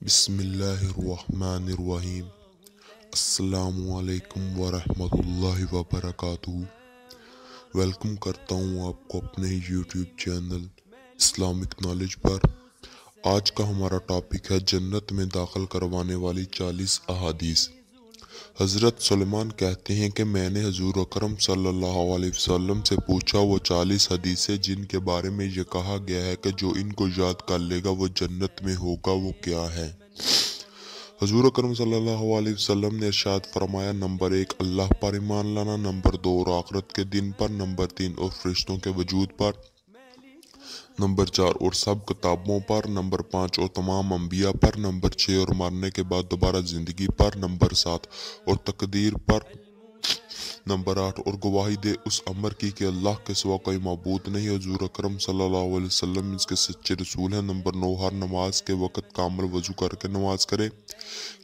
بسم اللہ الرحمن الرحیم۔ السلام علیکم ورحمۃ اللہ وبرکاتہ۔ ویلکم کرتا ہوں آپ کو اپنے یوٹیوب چینل اسلامک نالج پر۔ آج کا ہمارا ٹاپک ہے جنت میں داخل کروانے والی 40 احادیث۔ حضرت سلیمان کہتے ہیں کہ میں نے حضور اکرم صلی اللہ علیہ وسلم سے پوچھا، وہ 40 حدیثیں جن کے بارے میں یہ کہا گیا ہے کہ جو ان کو یاد کر لے گا وہ جنت میں ہوگا، وہ کیا ہے؟ حضور اکرم صلی اللہ علیہ وسلم نے ارشاد فرمایا، نمبر 1 اللہ پر ایمان لانا، نمبر 2 اور آخرت کے دن پر، نمبر 3 اور فرشتوں کے وجود پر، نمبر 4 اور سب کتابوں پر، نمبر 5 اور تمام انبیاء پر، نمبر 6 اور مرنے کے بعد دوبارہ زندگی پر، نمبر 7 اور تقدیر پر، نمبر 8 اور گواہی دے اس امر کی کہ اللہ کے سوا کوئی معبود نہیں، حضور اکرم صلی اللہ علیہ وسلم اس کے سچے رسول ہیں، نمبر 9 ہر نماز کے وقت کامل وضو کر کے نماز کرے۔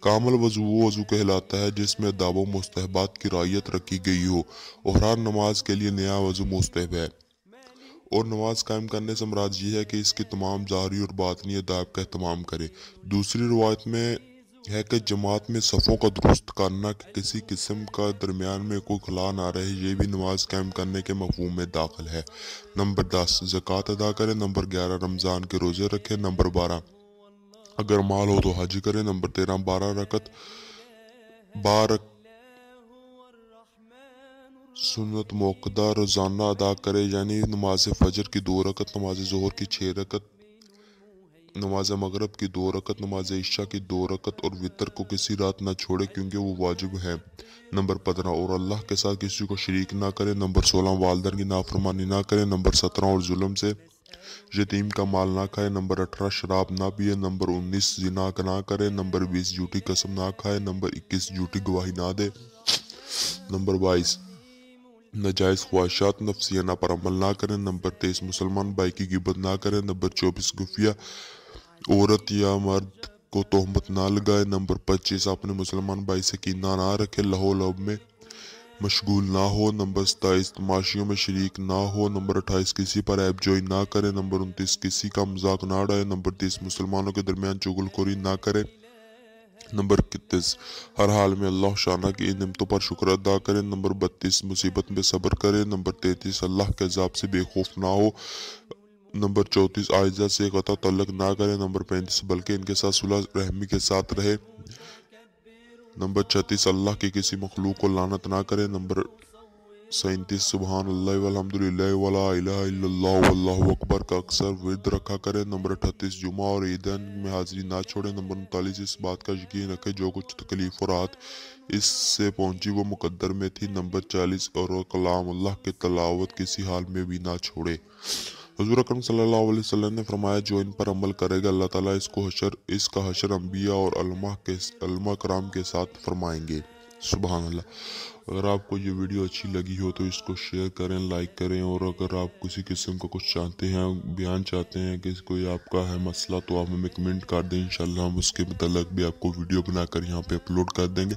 کامل وضو وہ وضو کہلاتا ہے جس میں آداب و مستحبات کی رعایت رکھی گئی ہو، اور ہر نماز کے لیے نیا وضو مستحب ہے، اور نماز قائم کرنے سے مراد یہ ہے کہ اس کی تمام ظاہری اور باطنی آداب کا اہتمام کرے۔ دوسری روایت میں ہے کہ جماعت میں صفوں کا درست کرنا، کہ کسی قسم کا درمیان میں کوئی خلا نہ رہے، یہ بھی نماز قائم کرنے کے مفہوم میں داخل ہے۔ نمبر 10 زکوٰۃ ادا کرے، نمبر 11 رمضان کے روزے رکھے، نمبر 12 اگر مال ہو تو حج کرے، نمبر 13 12 رکعت سنت موقدہ روزانہ ادا کرے، یعنی نماز فجر کی 2 رکعت، نماز ظہر کی 6 رکعت، نماز مغرب کی 2 رکعت، نماز عشاء کی 2 رکعت، اور وتر کو کسی رات نہ چھوڑے کیونکہ وہ واجب ہے۔ نمبر 15 اور اللہ کے ساتھ کسی کو شریک نہ کرے، نمبر 16 والدین کی نافرمانی نہ کرے، نمبر 17 اور ظلم سے یتیم کا مال نہ کھائے، نمبر 18 شراب نہ پیے، نمبر 19 زنا نہ کرے، نمبر 20 جھوٹی قسم نہ کھائے، نمبر 21 جھوٹی گواہی نہ دے، نمبر 22 ناجائز خواہشات نفسیانہ پر عمل نہ کریں، نمبر 23 مسلمان بھائی کی غیبت نہ کریں، نمبر 24 خفیہ عورت یا مرد کو تہمت نہ لگائے، نمبر 25 اپنے مسلمان بھائی سے کینہ نہ رکھے، لہو لعب میں مشغول نہ ہو، نمبر 27 تماشیوں میں شریک نہ ہو، نمبر 28 کسی پر عیب جوئی نہ کرے، نمبر 29 کسی کا مذاق نہ اڑائے، نمبر 30 مسلمانوں کے درمیان چغل خوری نہ کرے، نمبر 31 ہر حال میں اللہ شانہ کی نعمتوں پر شکر ادا کرے، نمبر 32 مصیبت میں صبر کرے، نمبر 33 اللہ کے عذاب سے بے خوف نہ ہو، نمبر 34 عائزہ سے قطع تعلق نہ کرے، نمبر 35 بلکہ ان کے ساتھ صلح رحمی کے ساتھ رہے، نمبر 36 اللہ کی کسی مخلوق کو لعنت نہ کرے، نمبر 37 سبحان اللہ والحمدللہ ولا الہ الا اللہ واللہ اکبر کا اکثر ورد رکھا کرے، نمبر 38 جمعہ اور عیدین میں حاضری نہ چھوڑے، نمبر 39 اس بات کا یقین رکھے جو کچھ تکلیف اور راحت اس سے پہنچی وہ مقدر میں تھی، نمبر 40 اور کلام اللہ کی تلاوت کسی حال میں بھی نہ چھوڑے۔ حضور اکرم صلی اللہ علیہ وسلم نے فرمایا، جو ان پر عمل کرے گا اللہ تعالیٰ اس کا حشر انبیاء اور علماء کرام کے ساتھ فرمائیں گے۔ سبحان اللہ۔ اگر آپ کو یہ ویڈیو اچھی لگی ہو تو اس کو شیئر کریں، لائک کریں، اور اگر آپ کسی قسم کا کچھ چاہتے ہیں، بیان چاہتے ہیں کہ کوئی آپ کا ہے مسئلہ، تو آپ ہمیں کمنٹ کر دیں، انشاءاللہ ہم اس کے متعلق بھی آپ کو ویڈیو بنا کر یہاں پہ اپلوڈ کر دیں گے۔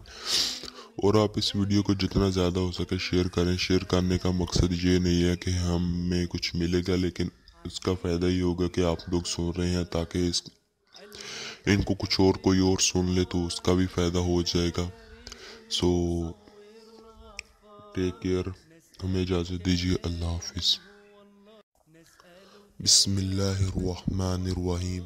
اور آپ اس ویڈیو کو جتنا زیادہ ہو سکے شیئر کریں۔ شیئر کرنے کا مقصد یہ نہیں ہے کہ ہمیں کچھ ملے گا، لیکن اس کا فائدہ یہ ہوگا کہ آپ لوگ سن رہے ہیں، تاکہ ان کو کچھ اور کوئی اور سن لے تو اس کا بھی فائدہ ہو جائے گا۔ سو ٹیک کیئر، ہمیں اجازت دیجیے، اللہ حافظ۔ بسم اللہ الرحمن الرحیم۔